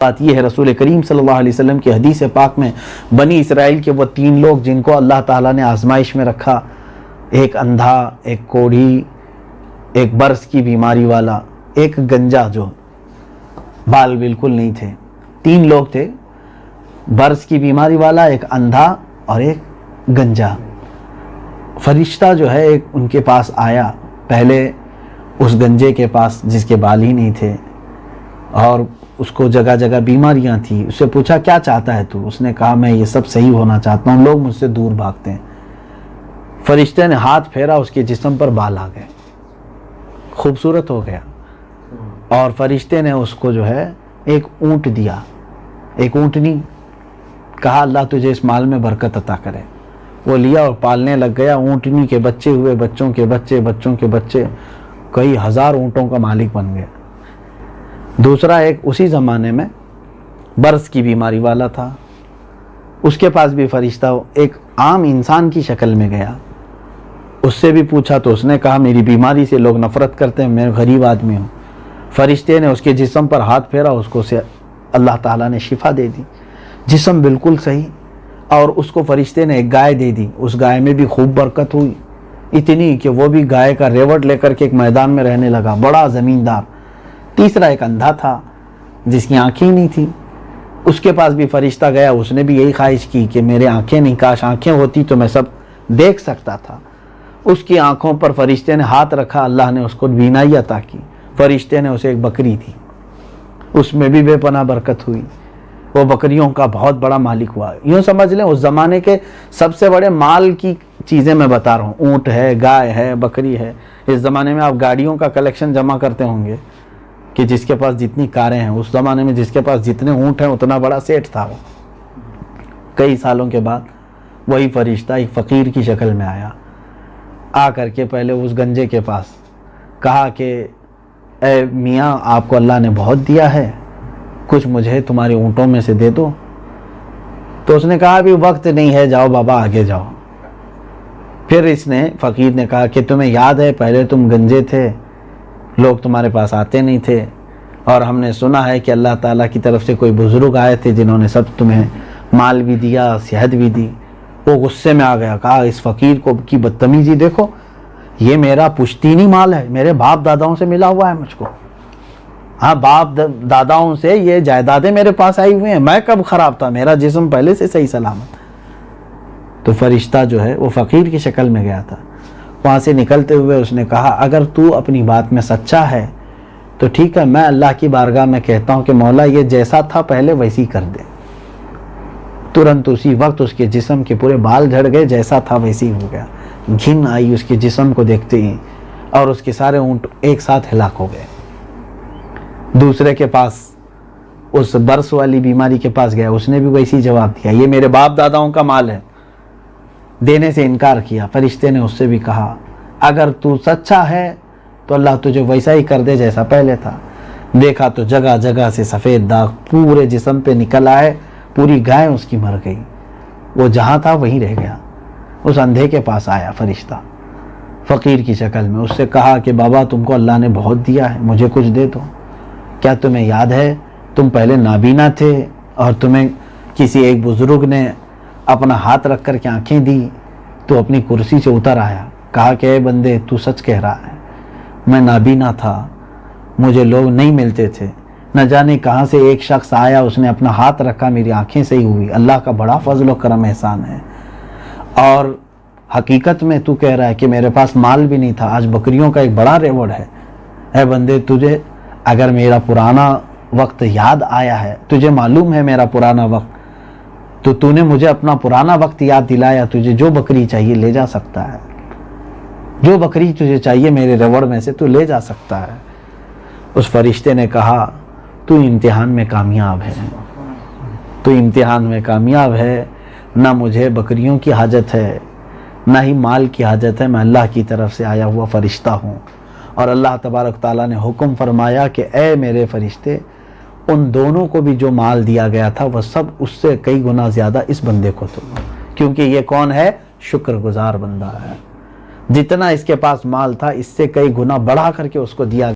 بات یہ ہے رسول کریم صلی اللہ علیہ وسلم کی حدیث پاک میں بنی اسرائیل کے وہ 3 لوگ جن کو اللہ تعالیٰ نے آزمائش میں رکھا، ایک اندھا، ایک کوڑھی، ایک برس کی بیماری والا، ایک گنجا جو بال بالکل نہیں تھے، 3 لوگ تھے، برس کی بیماری والا، ایک اندھا اور ایک گنجا۔ فرشتہ جو ہے ایک ان کے پاس آیا، پہلے اس گنجے کے پاس جس کے بال ہی نہیں تھے اور اس کو جگہ جگہ بیماریاں تھیں، اس سے پوچھا کیا چاہتا ہے تو؟ اس نے کہا میں یہ سب صحیح ہونا چاہتا ہوں، لوگ مجھ سے دور بھاگتے ہیں۔ فرشتے نے ہاتھ پھیرا، اس کے جسم پر بال آ گئے، خوبصورت ہو گیا، اور فرشتے نے اس کو جو ہے ایک اونٹ دیا، ایک اونٹنی، کہا اللہ تجھے اس مال میں برکت عطا کرے۔ وہ لیا اور پالنے لگ گیا، اونٹنی کے بچے ہوئے، بچوں کے بچے، بچوں کے بچے، کئی ہزار اونٹوں کا مالک بن گیا۔ دوسرا ایک اسی زمانے میں برس کی بیماری والا تھا، اس کے پاس بھی فرشتہ ایک عام انسان کی شکل میں گیا، اس سے بھی پوچھا تو اس نے کہا میری بیماری سے لوگ نفرت کرتے ہیں، میں غریب آدمی ہوں۔ فرشتے نے اس کے جسم پر ہاتھ پھیرا، اس کو سے اللہ تعالیٰ نے شفا دے دی، جسم بالکل صحیح، اور اس کو فرشتے نے ایک گائے دے دی، اس گائے میں بھی خوب برکت ہوئی، اتنی کہ وہ بھی گائے کا ریوڑ لے کر کے ایک میدان میں رہنے لگا، بڑا زمیندار۔ تیسرا ایک اندھا تھا جس کی آنکھیں ہی نہیں تھی، اس کے پاس بھی فرشتہ گیا، اس نے بھی یہی خواہش کی کہ میرے آنکھیں نہیں، کاش آنکھیں ہوتی تو میں سب دیکھ سکتا تھا۔ اس کی آنکھوں پر فرشتے نے ہاتھ رکھا، اللہ نے اس کو بینائی عطا کی۔ فرشتے نے اسے ایک بکری دی، اس میں بھی بے پناہ برکت ہوئی، وہ بکریوں کا بہت بڑا مالک ہوا۔ یوں سمجھ لیں اس زمانے کے سب سے بڑے مال کی چیزیں میں بتا رہا ہوں، اونٹ ہے، گائے ہے، بکری ہے۔ اس زمانے میں آپ گاڑیوں کا کلیکشن جمع کرتے ہوں گے کہ جس کے پاس جتنی کاریں ہیں، اس زمانے میں جس کے پاس جتنے اونٹ ہیں اتنا بڑا سیٹ تھا وہ۔ کئی سالوں کے بعد وہی فرشتہ ایک فقیر کی شکل میں آیا، آ کر کے پہلے اس گنجے کے پاس کہا کہ اے میاں آپ کو اللہ نے بہت دیا ہے، کچھ مجھے تمہارے اونٹوں میں سے دے دو۔ تو اس نے کہا ابھی وقت نہیں ہے، جاؤ بابا آگے جاؤ۔ پھر اس نے فقیر نے کہا کہ تمہیں یاد ہے پہلے تم گنجے تھے، لوگ تمہارے پاس آتے نہیں تھے، اور ہم نے سنا ہے کہ اللہ تعالیٰ کی طرف سے کوئی بزرگ آئے تھے جنہوں نے سب تمہیں مال بھی دیا، صحت بھی دی۔ وہ غصے میں آ گیا، کہا اس فقیر کو کی بدتمیزی دیکھو، یہ میرا پشتینی مال ہے، میرے باپ داداؤں سے ملا ہوا ہے مجھ کو، ہاں باپ داداؤں سے یہ جائیدادیں میرے پاس آئی ہوئی ہیں، میں کب خراب تھا، میرا جسم پہلے سے صحیح سلامت۔ تو فرشتہ جو ہے وہ فقیر کی شکل میں گیا تھا، وہاں سے نکلتے ہوئے اس نے کہا اگر تو اپنی بات میں سچا ہے تو ٹھیک ہے، میں اللہ کی بارگاہ میں کہتا ہوں کہ مولا یہ جیسا تھا پہلے ویسی کر دے۔ ترنت اسی وقت اس کے جسم کے پورے بال جھڑ گئے، جیسا تھا ویسی ہو گیا، گھن آئی اس کے جسم کو دیکھتے ہی، اور اس کے سارے اونٹ ایک ساتھ ہلاک ہو گئے۔ دوسرے کے پاس اس برس والی بیماری کے پاس گیا، اس نے بھی ویسی جواب دیا، یہ میرے باپ داداؤں کا مال ہے، دینے سے انکار کیا۔ فرشتے نے اس سے بھی کہا اگر تو سچا ہے تو اللہ تجھے ویسا ہی کر دے جیسا پہلے تھا۔ دیکھا تو جگہ جگہ سے سفید داغ پورے جسم پہ نکل آئے، پوری گائے اس کی مر گئی، وہ جہاں تھا وہیں رہ گیا۔ اس اندھے کے پاس آیا فرشتہ فقیر کی شکل میں، اس سے کہا کہ بابا تم کو اللہ نے بہت دیا ہے، مجھے کچھ دے دو۔ کیا تمہیں یاد ہے تم پہلے نابینا تھے اور تمہیں کسی ایک بزرگ نے اپنا ہاتھ رکھ کر کے آنکھیں دی، تو اپنی کرسی سے اتر آیا، کہا کہ اے بندے تو سچ کہہ رہا ہے، میں نابینا تھا، مجھے لوگ نہیں ملتے تھے، نہ جانے کہاں سے ایک شخص آیا، اس نے اپنا ہاتھ رکھا، میری آنکھیں صحیح ہوئی، اللہ کا بڑا فضل و کرم احسان ہے۔ اور حقیقت میں تو کہہ رہا ہے کہ میرے پاس مال بھی نہیں تھا، آج بکریوں کا ایک بڑا ریوڑ ہے۔ اے بندے تجھے اگر میرا پرانا وقت یاد آیا ہے، تجھے معلوم ہے میرا پرانا وقت، تو نے مجھے اپنا پرانا وقت یاد دلایا، تجھے جو بکری چاہیے لے جا سکتا ہے، جو بکری تجھے چاہیے میرے ریوڑ میں سے تو لے جا سکتا ہے۔ اس فرشتے نے کہا تو امتحان میں کامیاب ہے، تو امتحان میں کامیاب ہے، نہ مجھے بکریوں کی حاجت ہے نہ ہی مال کی حاجت ہے، میں اللہ کی طرف سے آیا ہوا فرشتہ ہوں۔ اور اللہ تبارک تعالیٰ نے حکم فرمایا کہ اے میرے فرشتے، ان دونوں کو بھی جو مال دیا گیا تھا وہ سب اس سے کئی گنا زیادہ اس بندے کو دو، کیونکہ یہ کون ہے؟ شکر گزار بندہ ہے، جتنا اس کے پاس مال تھا اس سے کئی گنا بڑھا کر کے اس کو دیا